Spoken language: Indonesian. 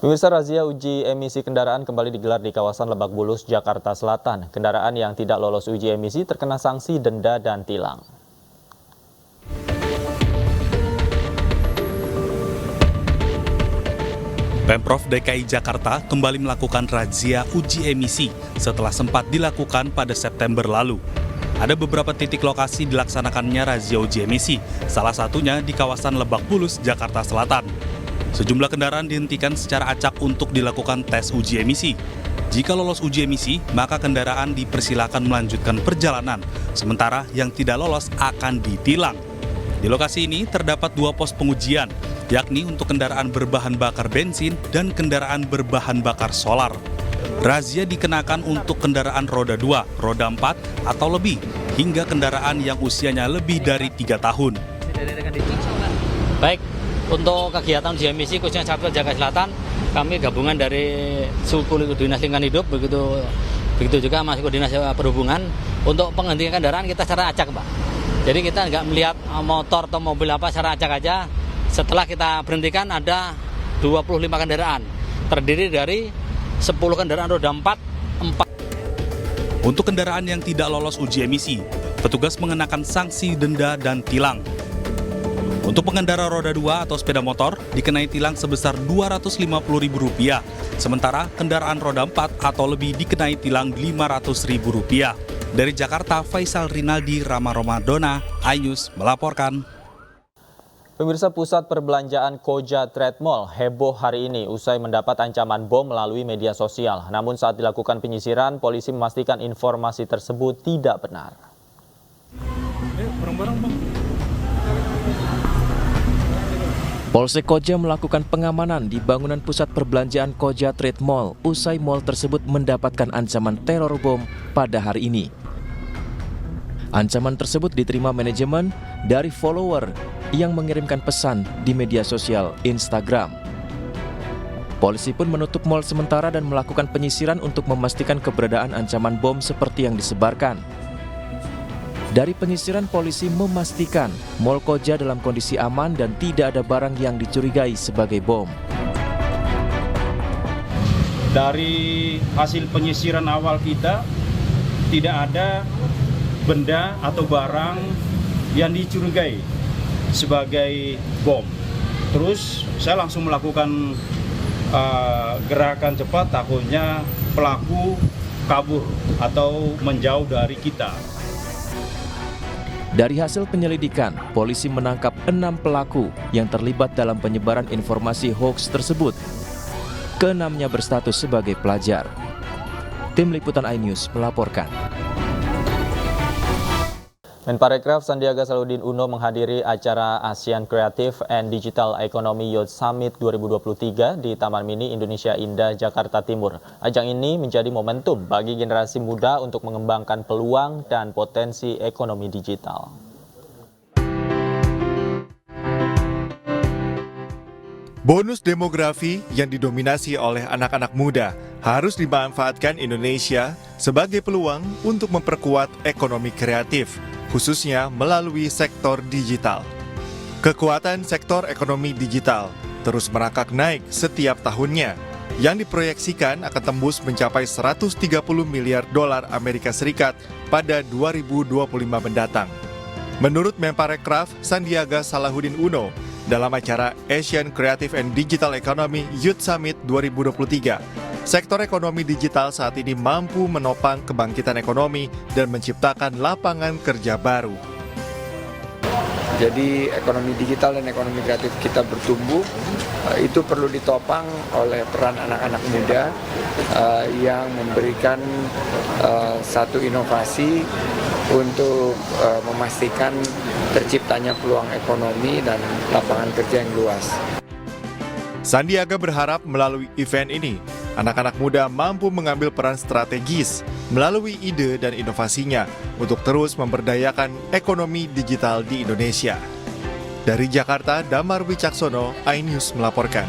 Pemirsa, razia uji emisi kendaraan kembali digelar di kawasan Lebak Bulus, Jakarta Selatan. Kendaraan yang tidak lolos uji emisi terkena sanksi denda dan tilang. Pemprov DKI Jakarta kembali melakukan razia uji emisi setelah sempat dilakukan pada September lalu. Ada beberapa titik lokasi dilaksanakannya razia uji emisi, salah satunya di kawasan Lebak Bulus, Jakarta Selatan. Sejumlah kendaraan dihentikan secara acak untuk dilakukan tes uji emisi. Jika lolos uji emisi, maka kendaraan dipersilakan melanjutkan perjalanan, sementara yang tidak lolos akan ditilang. Di lokasi ini terdapat 2 pos pengujian, yakni untuk kendaraan berbahan bakar bensin dan kendaraan berbahan bakar solar. Razia dikenakan untuk kendaraan roda 2, roda 4, atau lebih, hingga kendaraan yang usianya lebih dari 3 tahun. Baik, untuk kegiatan uji emisi khususnya Satpol Jakarta Selatan, kami gabungan dari Suku Dinas Lingkungan Hidup, begitu juga masuk Dinas Perhubungan. Untuk penghentian kendaraan kita secara acak, Pak. Jadi kita nggak melihat motor atau mobil apa secara acak aja. Setelah kita berhentikan ada 25 kendaraan, terdiri dari 10 kendaraan roda 4. Untuk kendaraan yang tidak lolos uji emisi, petugas mengenakan sanksi denda dan tilang. Untuk pengendara roda 2 atau sepeda motor dikenai tilang sebesar Rp250.000, sementara kendaraan roda 4 atau lebih dikenai tilang Rp500.000. Dari Jakarta, Faisal Rinaldi, Rama Romadona, iNews melaporkan. Pemirsa, Pusat Perbelanjaan Koja Trade Mall heboh hari ini usai mendapat ancaman bom melalui media sosial. Namun saat dilakukan penyisiran, polisi memastikan informasi tersebut tidak benar. Polsek Koja melakukan pengamanan di bangunan Pusat Perbelanjaan Koja Trade Mall usai mall tersebut mendapatkan ancaman teror bom pada hari ini. Ancaman tersebut diterima manajemen dari follower yang mengirimkan pesan di media sosial Instagram. Polisi pun menutup mall sementara dan melakukan penyisiran untuk memastikan keberadaan ancaman bom seperti yang disebarkan. Dari penyisiran, polisi memastikan Mall Koja dalam kondisi aman dan tidak ada barang yang dicurigai sebagai bom. Dari hasil penyisiran awal kita, tidak ada benda atau barang yang dicurigai sebagai bom. Terus saya langsung melakukan gerakan cepat, takutnya pelaku kabur atau menjauh dari kita. Dari hasil penyelidikan, polisi menangkap 6 pelaku yang terlibat dalam penyebaran informasi hoaks tersebut. Keenamnya berstatus sebagai pelajar. Tim Liputan iNews melaporkan. Menparekraf Sandiaga Salahuddin Uno menghadiri acara ASEAN Creative and Digital Economy Youth Summit 2023 di Taman Mini Indonesia Indah, Jakarta Timur. Ajang ini menjadi momentum bagi generasi muda untuk mengembangkan peluang dan potensi ekonomi digital. Bonus demografi yang didominasi oleh anak-anak muda harus dimanfaatkan Indonesia sebagai peluang untuk memperkuat ekonomi kreatif, khususnya melalui sektor digital. Kekuatan sektor ekonomi digital terus merangkak naik setiap tahunnya, yang diproyeksikan akan tembus mencapai $130 miliar Amerika Serikat pada 2025 mendatang. Menurut Menparekraf Sandiaga Salahuddin Uno, dalam acara Asian Creative and Digital Economy Youth Summit 2023, sektor ekonomi digital saat ini mampu menopang kebangkitan ekonomi dan menciptakan lapangan kerja baru. Jadi ekonomi digital dan ekonomi kreatif kita bertumbuh, itu perlu ditopang oleh peran anak-anak muda yang memberikan satu inovasi untuk memastikan terciptanya peluang ekonomi dan lapangan kerja yang luas. Sandiaga berharap melalui event ini, anak-anak muda mampu mengambil peran strategis melalui ide dan inovasinya untuk terus memberdayakan ekonomi digital di Indonesia. Dari Jakarta, Damar Wicaksono, iNews melaporkan.